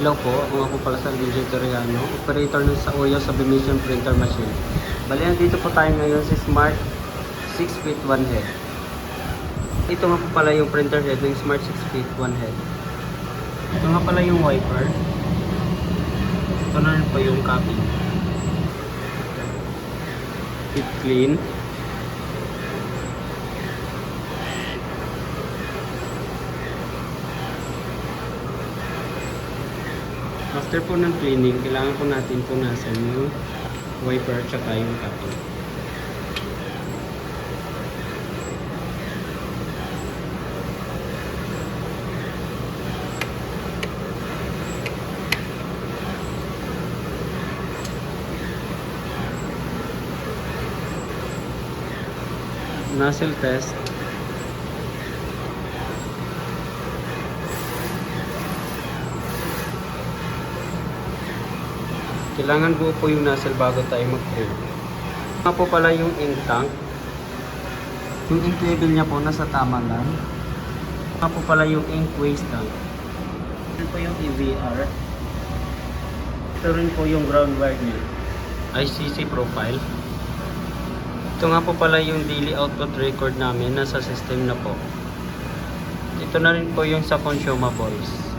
Hello po, ako nga po pala sa DJ Toriano, operator ng sa Oyo Sublimation Printer Machine. Bali, dito po tayo ngayon sa Smart 6 feet 1 head. Ito nga po pala yung printer head ng Smart 6 feet 1 head. Ito nga pala yung wiper. Ito na rin po yung copy. Keep clean. After po ng cleaning, kailangan po natin punasan yung wiper at saka yung copy. Nozzle test. Kailangan buo po yung nozzle bago tayo mag-print. Nga po pala yung ink tank. Yung ink level niya po nasa tama lang. Nga po pala yung ink waste tank. Ito po yung EVR. Ito rin po yung ground wire niya. ICC profile. Ito nga po pala yung daily output record namin nasa system na po. Ito na rin po yung sa consumables.